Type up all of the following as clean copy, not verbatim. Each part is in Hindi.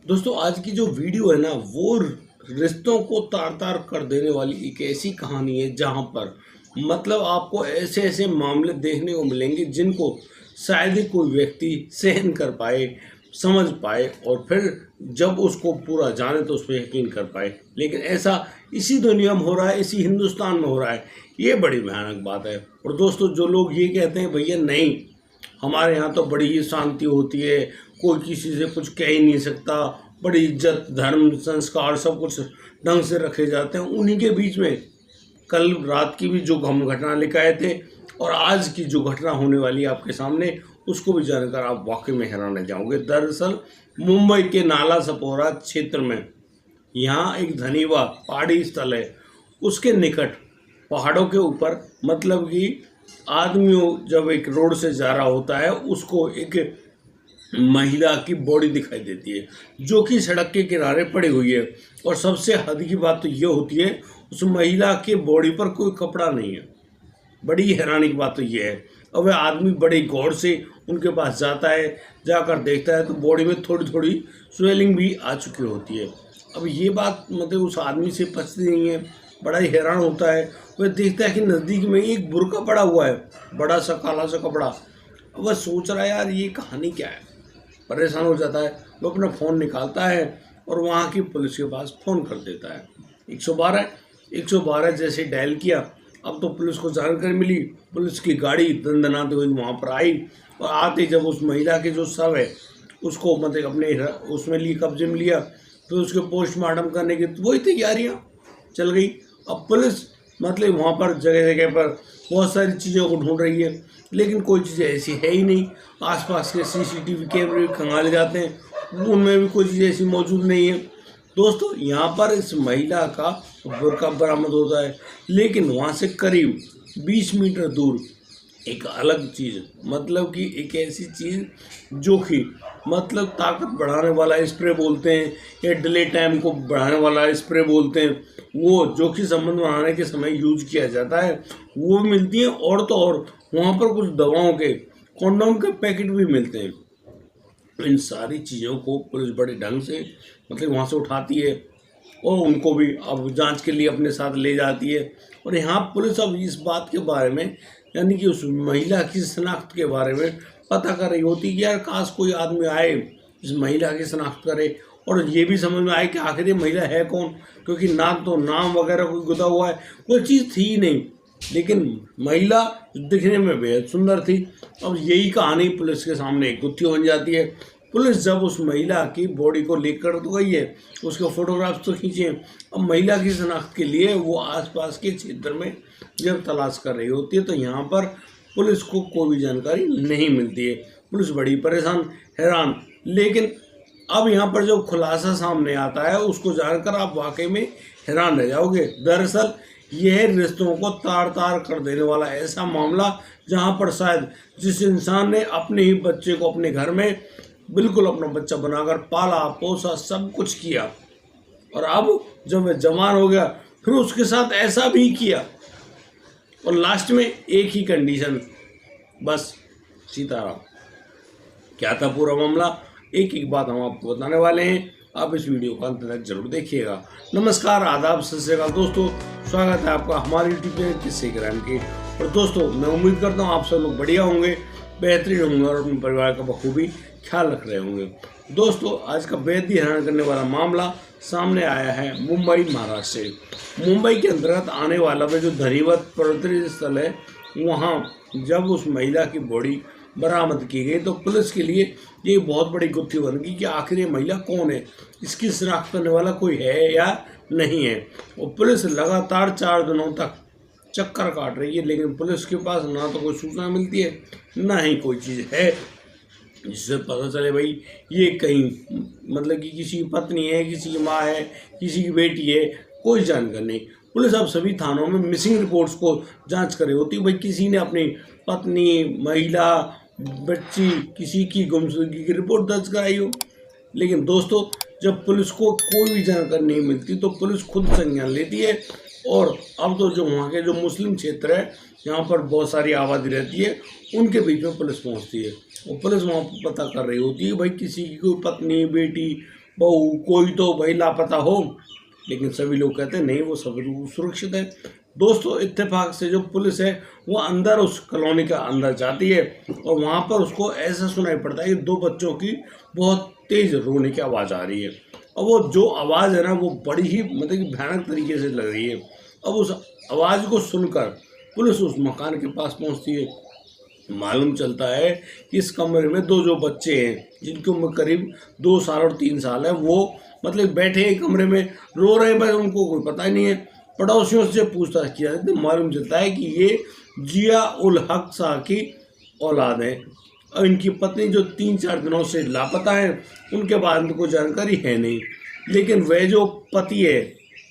दोस्तों आज की जो वीडियो है ना वो रिश्तों को तार-तार कर देने वाली एक ऐसी कहानी है जहाँ पर मतलब आपको ऐसे ऐसे मामले देखने को मिलेंगे जिनको शायद ही कोई व्यक्ति सहन कर पाए, समझ पाए और फिर जब उसको पूरा जाने तो उस पर यकीन कर पाए। लेकिन ऐसा इसी दुनिया में हो रहा है, इसी हिंदुस्तान में हो रहा है। ये बड़ी भयानक बात है। और दोस्तों जो लोग ये कहते हैं भैया नहीं, हमारे यहाँ तो बड़ी ही शांति होती है, कोई किसी से कुछ कह ही नहीं सकता, बड़ी इज्जत, धर्म, संस्कार सब कुछ ढंग से रखे जाते हैं, उन्हीं के बीच में कल रात की भी जो हम घटना लेकर आए थे और आज की जो घटना होने वाली है आपके सामने, उसको भी जानकर आप वाकई में हैरान रह जाओगे। दरअसल मुंबई के नाला सपोरा क्षेत्र में यहाँ एक धनीवा पहाड़ी स्थल है, उसके निकट पहाड़ों के ऊपर मतलब कि आदमियों जब एक रोड से जा रहा होता है उसको एक महिला की बॉडी दिखाई देती है जो कि सड़क के किनारे पड़ी हुई है। और सबसे हद की बात तो ये होती है उस महिला के बॉडी पर कोई कपड़ा नहीं है। बड़ी हैरानी की बात तो ये है। अब वह आदमी बड़े गौर से उनके पास जाता है, जाकर देखता है तो बॉडी में थोड़ी थोड़ी स्वेलिंग भी आ चुकी होती है। अब ये बात मतलब उस आदमी से पचती नहीं है, बड़ा ही हैरान होता है। वह देखता है कि नज़दीक में एक बुर्का पड़ा हुआ है, बड़ा सा काला सा कपड़ा। वह सोच रहा है यार ये कहानी क्या है, परेशान हो जाता है। वो अपना फ़ोन निकालता है और वहाँ की पुलिस के पास फ़ोन कर देता है। 112 जैसे डायल किया, अब तो पुलिस को जानकारी मिली। पुलिस की गाड़ी दंदनाते हुए वहाँ पर आई और आते जब उस महिला के जो शव है उसको मतलब अपने उसमें लिए कब्जे में लिया, फिर उसके पोस्टमार्टम करने की वही तैयारियाँ चल गई। अब पुलिस मतलब वहाँ पर जगह जगह पर बहुत सारी चीज़ों को ढूंढ रही है, लेकिन कोई चीज़ ऐसी है ही नहीं। आसपास के सीसीटीवी कैमरे भी खंगाले जाते हैं, उनमें भी कोई चीज़ ऐसी मौजूद नहीं है। दोस्तों यहाँ पर इस महिला का बुर्का बरामद होता है, लेकिन वहाँ से करीब 20 मीटर दूर एक अलग चीज़ मतलब कि एक ऐसी चीज़ जो कि मतलब ताकत बढ़ाने वाला स्प्रे बोलते हैं या डिले टाइम को बढ़ाने वाला स्प्रे बोलते हैं, वो जो कि संबंध बनाने के समय यूज किया जाता है, वो भी मिलती है। और तो और वहाँ पर कुछ दवाओं के कॉन्डोम के पैकेट भी मिलते हैं। इन सारी चीज़ों को पुलिस बड़े ढंग से मतलब वहाँ से उठाती है और उनको भी अब जांच के लिए अपने साथ ले जाती है। और यहाँ पुलिस अब इस बात के बारे में यानी कि उस महिला की शनाख्त के बारे में पता कर रही होती कि यार काश कोई आदमी आए इस महिला की शनाख्त करे और ये भी समझ में आए कि आखिर ये महिला है कौन, क्योंकि ना तो नाम वगैरह कोई गुदा हुआ है, कोई चीज़ थी ही नहीं, लेकिन महिला दिखने में बेहद सुंदर थी। अब यही कहानी पुलिस के सामने एक गुत्थी बन जाती है। पुलिस जब उस महिला की बॉडी को लेकर तो गई है, उसके फोटोग्राफ्स तो खींचे। अब महिला की शनाख्त के लिए वो आसपास के क्षेत्र में जब तलाश कर रही होती है तो यहाँ पर पुलिस को कोई भी जानकारी नहीं मिलती है। पुलिस बड़ी परेशान, हैरान। लेकिन अब यहाँ पर जो खुलासा सामने आता है उसको जानकर आप वाकई में हैरान रह जाओगे। दरअसल यह रिश्तों को तार तार कर देने वाला ऐसा मामला जहाँ पर शायद जिस इंसान ने अपने ही बच्चे को अपने घर में बिल्कुल अपना बच्चा बनाकर पाला पोसा सब कुछ किया और अब जब वह जवान हो गया फिर उसके साथ ऐसा भी किया और लास्ट में एक ही कंडीशन, बस सीताराम। क्या था पूरा मामला, एक एक बात हम आपको बताने वाले हैं। आप इस वीडियो को अंत तक जरूर देखिएगा। नमस्कार, आदाब, सत श्री अकाल दोस्तों, स्वागत है आपका हमारे यूट्यूब चैनल किस्से क्राइम के। और दोस्तों मैं उम्मीद करता हूँ आप सब लोग बढ़िया होंगे, बेहतरीन होंगे और अपने परिवार का बखूबी ख्याल रख रहे होंगे। दोस्तों आज का बेहद ही हैरान करने वाला मामला सामने आया है मुंबई महाराष्ट्र से। मुंबई के अंतर्गत आने वाला वह जो धनीवत पर्यटन स्थल है, वहाँ जब उस महिला की बॉडी बरामद की गई तो पुलिस के लिए ये बहुत बड़ी गुत्थी बन गई कि आखिर ये महिला कौन है, इसकी शनाख्त करने वाला कोई है या नहीं है। और पुलिस लगातार 4 दिनों तक चक्कर काट रही है, लेकिन पुलिस के पास ना तो कोई सूचना मिलती है ना ही कोई चीज़ है जिससे पता चले भाई ये कहीं मतलब कि किसी की पत्नी है, किसी की माँ है, किसी की बेटी है, कोई जानकारी नहीं। पुलिस अब सभी थानों में मिसिंग रिपोर्ट्स को जांच कर रही होती है, भाई किसी ने अपनी पत्नी, महिला, बच्ची, किसी की गुमशुदगी की रिपोर्ट दर्ज कराई हो। लेकिन दोस्तों जब पुलिस को कोई भी जानकारी नहीं मिलती तो पुलिस खुद संज्ञान लेती है। और अब तो जो वहाँ के जो मुस्लिम क्षेत्र है जहाँ पर बहुत सारी आबादी रहती है उनके बीच में पुलिस पहुँचती है और पुलिस वहाँ पर पता कर रही होती है भाई किसी की कोई पत्नी, बेटी, बहू कोई तो भाई लापता हो, लेकिन सभी लोग कहते हैं नहीं वो सब सुरक्षित है। दोस्तों इत्तेफाक से जो पुलिस है वो अंदर उस कॉलोनी का अंदर जाती है और वहाँ पर उसको ऐसा सुनाई पड़ता है कि दो बच्चों की बहुत तेज रोने की आवाज़ आ रही है। और वो जो आवाज़ है ना वो बड़ी ही मतलब कि भयानक तरीके से लग रही है। अब उस आवाज़ को सुनकर पुलिस उस मकान के पास पहुँचती है। मालूम चलता है कि इस कमरे में दो जो बच्चे हैं जिनकी उम्र करीब 2 साल और 3 साल है, वो मतलब बैठे हैं कमरे में रो रहे हैं, बस उनको कोई पता ही नहीं है। पड़ोसियों से पूछताछ किया जाती है, मालूम चलता है कि ये जिया उल हक शाह की औलाद है और इनकी पत्नी जो 3-4 दिनों से लापता है उनके बारे में कोई जानकारी है नहीं। लेकिन वह जो पति है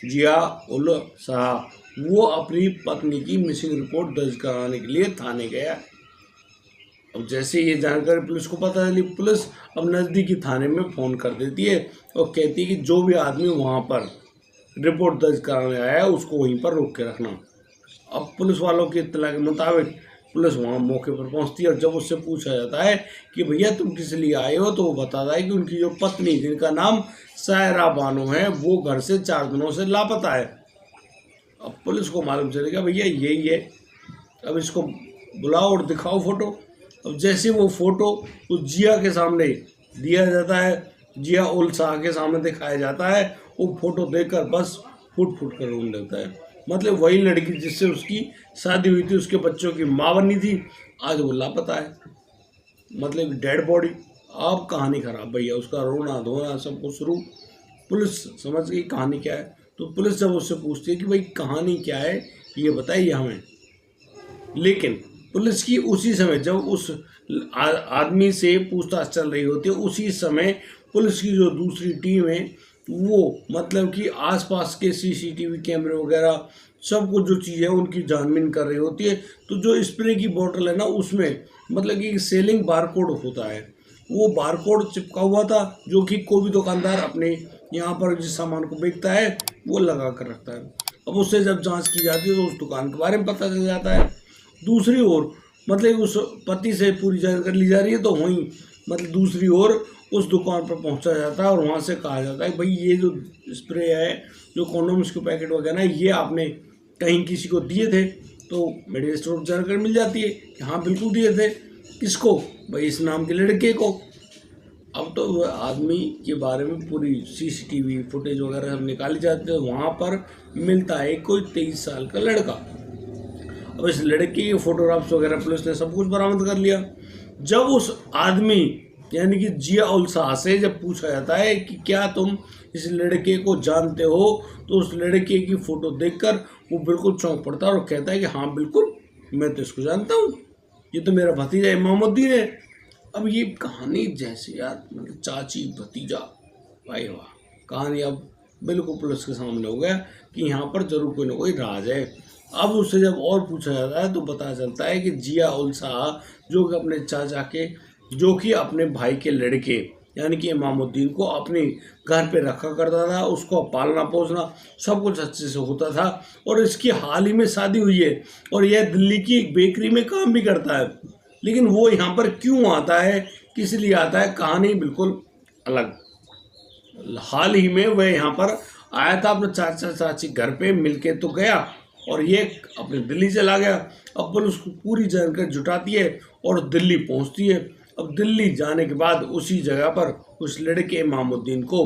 जिया उल शाह वो अपनी पत्नी की मिसिंग रिपोर्ट दर्ज कराने के लिए थाने गया। अब जैसे ये जानकारी पुलिस को पता चली, पुलिस अब नज़दीकी थाने में फ़ोन कर देती है और कहती है कि जो भी आदमी वहाँ पर रिपोर्ट दर्ज कराने आया है उसको वहीं पर रोक के रखना। अब पुलिस वालों की इत्तला के मुताबिक पुलिस वहाँ मौके पर पहुँचती है और जब उससे पूछा जाता है कि भैया तुम किस लिए आए हो, तो वो बताता है कि उनकी जो पत्नी जिनका नाम सायरा बानो है वो घर से 4 दिनों से लापता है। अब पुलिस को मालूम चलेगा भैया यही है, अब इसको बुलाओ और दिखाओ फ़ोटो। अब जैसे वो फ़ोटो उस जिया के सामने दिया जाता है, जिया उल शाह के सामने दिखाया जाता है, वो फ़ोटो देखकर बस फुट फुट कर रोने लगता है। मतलब वही लड़की जिससे उसकी शादी हुई थी, उसके बच्चों की माँ बनी थी, आज वो लापता है, मतलब डेड बॉडी। अब कहानी खराब भैया, उसका रोना धोना सब कुछ शुरू। पुलिस समझ गई कहानी क्या है, तो पुलिस जब उससे पूछती है कि भाई कहानी क्या है ये बताइए हमें, लेकिन पुलिस की उसी समय जब उस आदमी से पूछताछ चल रही होती है उसी समय पुलिस की जो दूसरी टीम है वो मतलब कि आसपास के सीसीटीवी कैमरे वगैरह सब कुछ जो चीज़ है उनकी जानबीन कर रही होती है। तो जो स्प्रे की बोतल है ना उसमें मतलब कि सेलिंग बारकोड होता है, वो बारकोड चिपका हुआ था जो कि कोई भी दुकानदार अपने यहाँ पर जिस सामान को बेचता है वो लगा कर रखता है। अब उससे जब जांच की जाती है तो उस दुकान के बारे में पता चल जाता है। दूसरी ओर मतलब उस पति से पूरी जानकारी ली जा रही है, तो वहीं मतलब दूसरी ओर उस दुकान पर पहुंचा जाता है और वहां से कहा जाता है भाई ये जो स्प्रे है, जो कॉन्डोम्स के पैकेट वगैरह ये आपने कहीं किसी को दिए थे, तो मेडिकल स्टोर पर जानकारी मिल जाती है कि हाँ बिल्कुल दिए थे। किसको? भाई इस नाम के लड़के को। अब तो वह आदमी के बारे में पूरी सीसीटीवी फुटेज वगैरह सब निकाली जाती है, वहाँ पर मिलता है कोई 23 साल का लड़का। अब इस लड़के के फोटोग्राफ्स वगैरह पुलिस ने सब कुछ बरामद कर लिया। जब उस आदमी यानी कि जिया उल शाह से जब पूछा जाता है कि क्या तुम इस लड़के को जानते हो, तो उस लड़के की फ़ोटो देखकर वो बिल्कुल चौंक पड़ता है और कहता है कि हाँ बिल्कुल मैं तो इसको जानता हूँ, ये तो मेरा भतीजा इमामुद्दीन है। अब ये कहानी जैसे यार मतलब चाची भतीजा, भाई वाह, कहानी अब बिल्कुल पुलिस के सामने हो गया कि यहाँ पर जरूर कोई ना कोई राज है। अब उससे जब और पूछा जाता है तो पता चलता है कि जिया उल शाह जो कि अपने चाचा के जो कि अपने भाई के लड़के यानी कि इमामुद्दीन को अपने घर पे रखा करता था, उसको पालना पोसना सब कुछ अच्छे से होता था और इसकी हाल ही में शादी हुई है और यह दिल्ली की एक बेकरी में काम भी करता है। लेकिन वो यहाँ पर क्यों आता है, किस लिए आता है, कहानी बिल्कुल अलग। हाल ही में वह यहाँ पर आया था, अपने चाचा चाची घर पे मिलके तो गया और ये अपने दिल्ली चला गया। अब पुलिस पूरी जानकारी जुटाती है और दिल्ली पहुँचती है। अब दिल्ली जाने के बाद उसी जगह पर उस लड़के इमामुद्दीन को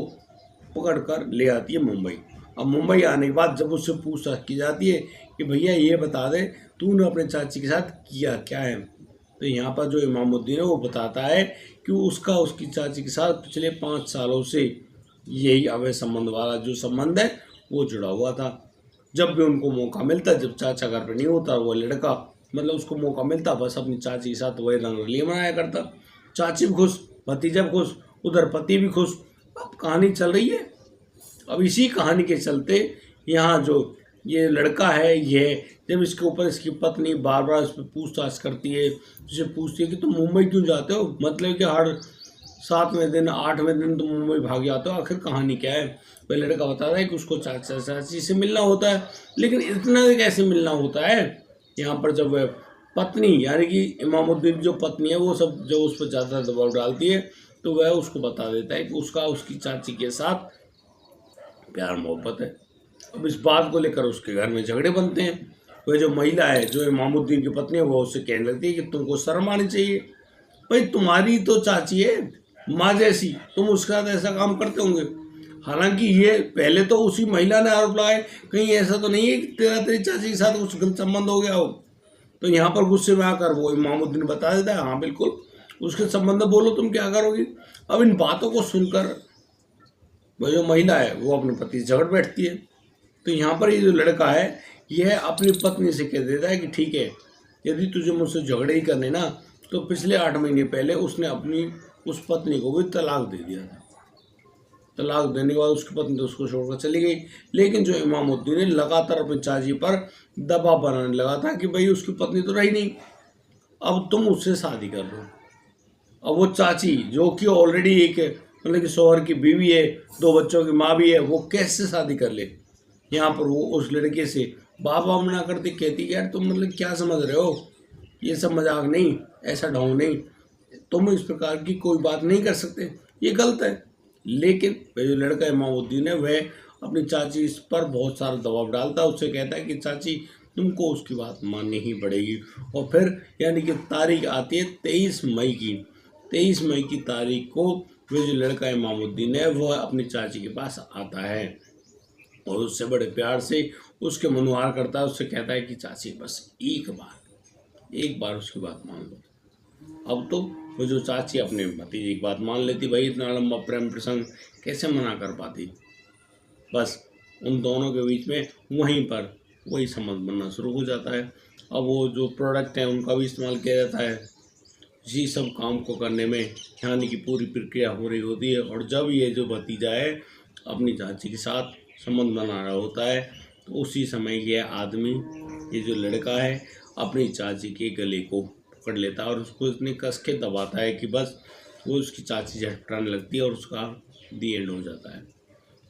पकड़ कर ले आती है मुंबई। अब मुंबई आने के बाद जब उससे पूछताछ की जाती है कि भैया ये बता दे तूने अपने चाची के साथ किया क्या है, तो यहाँ पर जो इमामुद्दीन है वो बताता है कि उसका उसकी चाची के साथ पिछले 5 सालों से यही अवैध संबंध वाला जो संबंध है वो जुड़ा हुआ था। जब भी उनको मौका मिलता, जब चाचा घर पर नहीं होता, वो लड़का मतलब उसको मौका मिलता बस अपनी चाची के साथ वही रंगरलियाँ मनाया करता। चाची भी खुश, भतीजा भी खुश, उधर पति भी खुश। अब कहानी चल रही है। अब इसी कहानी के चलते यहाँ जो ये लड़का है ये जब इसके ऊपर इसकी पत्नी बार बार इस पर पूछताछ करती है, जिसे पूछती है कि तुम मुंबई क्यों जाते हो, मतलब कि हर 7वें दिन 8वें दिन तुम मुंबई भाग जाते हो, आखिर कहानी क्या है। वह लड़का बताता है कि उसको चाचा चाची से मिलना होता है, लेकिन इतना कैसे मिलना होता है। यहाँ पर जब वह पत्नी यानी कि इमामुद्दीन जो पत्नी है वो सब जो उस पर ज़्यादा दबाव डालती है तो वह उसको बता देता है कि उसका उसकी चाची के साथ प्यार मोहब्बत है। अब इस बात को लेकर उसके घर में झगड़े बनते हैं। वह जो महिला है, जो इमामुद्दीन की पत्नी है, वो उससे कहने लगती है कि तुमको शर्म आनी चाहिए, भाई तुम्हारी तो चाची है माँ जैसी, तुम उसके साथ ऐसा काम करते होंगे। हालांकि ये पहले तो उसी महिला ने आरोप लगाए, कहीं ऐसा तो नहीं है कि तेरी चाची के साथ कुछ गलत संबंध हो गया हो। तो यहाँ पर गुस्से में आकर वो इमामुद्दीन बता देता है, हाँ बिल्कुल उसके संबंध में बोलो तुम क्या करोगी। अब इन बातों को सुनकर वह जो महिला है वो अपने पति से झगड़ बैठती है। तो यहाँ पर ये जो लड़का है यह अपनी पत्नी से कह देता है कि ठीक है, यदि तुझे मुझसे झगड़े ही करने ना, तो पिछले 8 महीने पहले उसने अपनी उस पत्नी को भी तलाक दे दिया था। तलाक देने के बाद उसकी पत्नी तो उसको छोड़कर चली गई, लेकिन जो इमामुद्दीन ने लगातार अपनी चाची पर दबाव बनाने लगा था कि भाई उसकी पत्नी तो रही नहीं, अब तुम उससे शादी कर लो। अब वो चाची जो कि ऑलरेडी एक मतलब कि शौहर की बीवी है, 2 बच्चों की माँ भी है, वो कैसे शादी कर ले। यहाँ पर वो उस लड़के से बाबा मना करती, कहती यार तुम मतलब क्या समझ रहे हो, ये सब मजाक नहीं, ऐसा ढोंग नहीं, तुम इस प्रकार की कोई बात नहीं कर सकते, ये गलत है। लेकिन वह जो लड़का इमामुद्दीन है वह अपनी चाची इस पर बहुत सारा दबाव डालता है, उससे कहता है कि चाची तुमको उसकी बात माननी ही पड़ेगी। और फिर यानी कि तारीख आती है 23 मई की। 23 मई की तारीख को वह जो लड़का इमामुद्दीन है वह अपनी चाची के पास आता है और उससे बड़े प्यार से उसके मनुहार करता है, उससे कहता है कि चाची बस एक बार उसकी बात मान लो। अब तो वो जो चाची अपने भतीजे की बात मान लेती, भाई इतना लंबा प्रेम प्रसंग कैसे मना कर पाती। बस उन दोनों के बीच में वहीं पर वही संबंध बनना शुरू हो जाता है। अब वो जो प्रोडक्ट है उनका भी इस्तेमाल किया जाता है इसी सब काम को करने में, यानी कि पूरी प्रक्रिया हो रही होती है। और जब ये जो भतीजा है अपनी चाची के साथ संबंध बना रहा होता है, तो उसी समय ये आदमी, ये जो लड़का है, अपनी चाची के गले को पकड़ लेता है और उसको इतनी कस के दबाता है कि बस वो उसकी चाची झटपटाने लगती है और उसका दी एंड हो जाता है।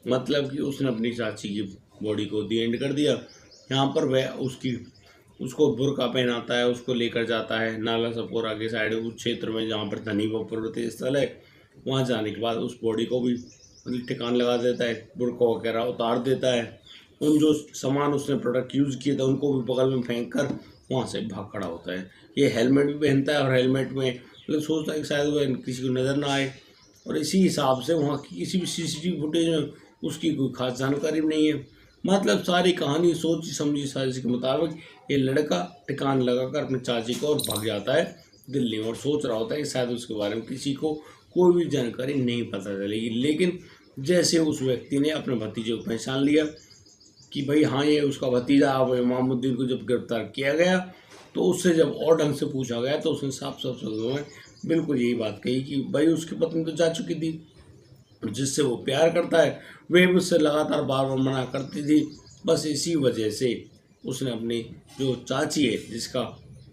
मतलब कि उसने अपनी चाची की बॉडी को दी एंड कर दिया। यहाँ पर वह उसको बुर्का पहनाता है, उसको लेकर जाता है नाला सपोरा के साइड उस क्षेत्र में जहाँ पर धनी व पर्वतीय स्थल है। वहाँ जाने के बाद उस बॉडी को भी मतलब ठिकान लगा देता है, बुर्का वगैरह उतार देता है। उन जो सामान उसने प्रोडक्ट यूज़ किए थे उनको भी बगल में फेंक कर वहाँ से भाग खड़ा होता है। ये हेलमेट भी पहनता है और हेलमेट में मतलब सोचता है कि शायद वह किसी को नज़र ना आए, और इसी हिसाब से वहाँ की किसी भी CCTV फुटेज में उसकी कोई खास जानकारी नहीं है। मतलब सारी कहानी सोची समझी साजिश के मुताबिक ये लड़का ठिकान लगाकर अपनी चाची को और भाग जाता है दिल्ली में, और सोच रहा होता है कि शायद उसके बारे में किसी को कोई भी जानकारी नहीं पता चलेगी। लेकिन जैसे उस व्यक्ति ने अपने भतीजे को पहचान लिया कि भाई हाँ ये उसका भतीजा, अब इमामुद्दीन को जब गिरफ्तार किया गया तो उससे जब और ढंग से पूछा गया तो उसने साफ साफ शब्दों में बिल्कुल यही बात कही कि भाई उसकी पत्नी तो जा चुकी थी, जिससे वो प्यार करता है वह भी उससे लगातार बार बार मना करती थी। बस इसी वजह से उसने अपनी जो चाची है जिसका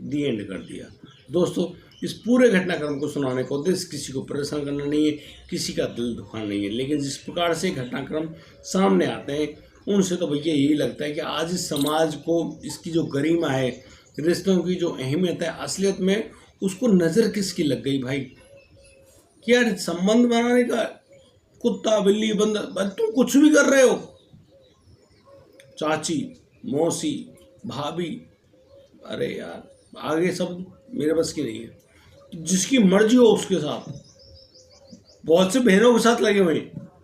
दी एंड कर दिया। दोस्तों इस पूरे घटनाक्रम को सुनाने का उद्देश्य किसी को परेशान करना नहीं है, किसी का दिल दुखाना नहीं है, लेकिन जिस प्रकार से घटनाक्रम सामने आते हैं उनसे तो भैया यही लगता है कि आज इस समाज को इसकी जो गरिमा है, रिश्तों की जो अहमियत है, असलियत में उसको नज़र किसकी लग गई भाई। कि यार संबंध बनाने का कुत्ता बिल्ली बंदर तुम कुछ भी कर रहे हो, चाची मौसी भाभी, अरे यार आगे सब मेरे बस की नहीं है। जिसकी मर्जी हो उसके साथ, बहुत से बहनों के साथ लगे हुए,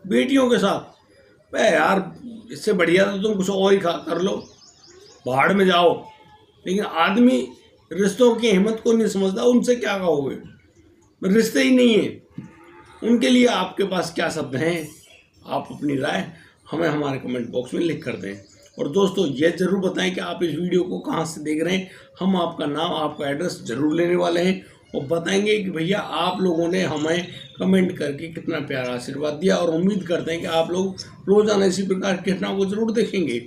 बेटियों के साथ, यार इससे बढ़िया तो तुम कुछ और ही कर लो, पहाड़ में जाओ। लेकिन आदमी रिश्तों की अहमियत को नहीं समझता, उनसे क्या कहोगे, रिश्ते ही नहीं है उनके लिए। आपके पास क्या शब्द हैं, आप अपनी राय हमें हमारे कमेंट बॉक्स में लिख कर दें। और दोस्तों यह ज़रूर बताएं कि आप इस वीडियो को कहां से देख रहे हैं। हम आपका नाम, आपका एड्रेस ज़रूर लेने वाले हैं और बताएंगे कि भैया आप लोगों ने हमें कमेंट करके कितना प्यारा आशीर्वाद दिया, और उम्मीद करते हैं कि आप लोग रोज़ाना इसी प्रकार की घटनाओं को ज़रूर देखेंगे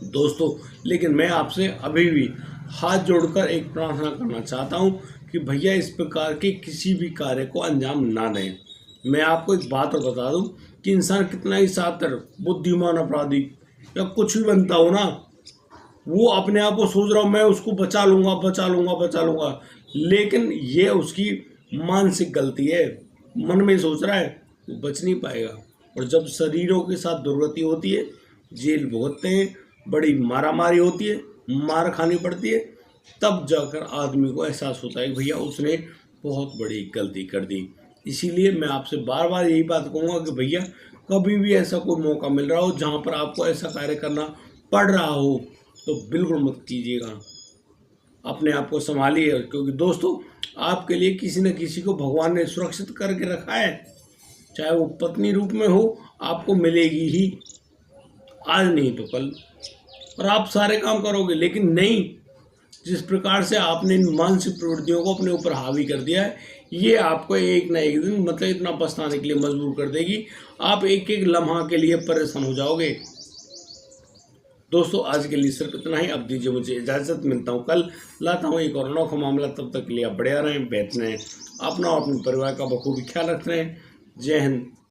दोस्तों। लेकिन मैं आपसे अभी भी हाथ जोड़कर एक प्रार्थना करना चाहता हूं कि भैया इस प्रकार के किसी भी कार्य को अंजाम ना दें। मैं आपको एक बात और बता दूं कि इंसान कितना ही शातिर, बुद्धिमान अपराधी या कुछ भी बनता हो ना, वो अपने आप को सोच रहा हो मैं उसको बचा लूँगा, लेकिन ये उसकी मानसिक गलती है। मन में सोच रहा है वो बच नहीं पाएगा। और जब शरीरों के साथ दुर्गति होती है, जेल भुगतते हैं, बड़ी मारामारी होती है, मार खानी पड़ती है, तब जाकर आदमी को एहसास होता है कि भैया उसने बहुत बड़ी गलती कर दी। इसीलिए मैं आपसे बार बार यही बात कहूँगा कि भैया कभी भी ऐसा कोई मौका मिल रहा हो जहाँ पर आपको ऐसा कार्य करना पड़ रहा हो तो बिल्कुल मत कीजिएगा। अपने आप को संभालिए, क्योंकि दोस्तों आपके लिए किसी न किसी को भगवान ने सुरक्षित करके रखा है, चाहे वो पत्नी रूप में हो, आपको मिलेगी ही, आज नहीं तो कल। और आप सारे काम करोगे, लेकिन नहीं, जिस प्रकार से आपने इन मानसिक प्रवृत्तियों को अपने ऊपर हावी कर दिया है, ये आपको एक ना एक दिन मतलब इतना पछताने के लिए मजबूर कर देगी, आप एक एक लम्हा के लिए परेशान हो जाओगे। दोस्तों आज के लिए सिर्फ इतना ही, अब दीजिए मुझे इजाज़त, मिलता हूँ कल, लाता हूँ एक और अनोखा मामला। तब तक के लिए आप बढ़िया रहें, बेहतर रहें, अपना और अपने परिवार का बखूबी ख्याल रख रहे हैं। जय हिंद।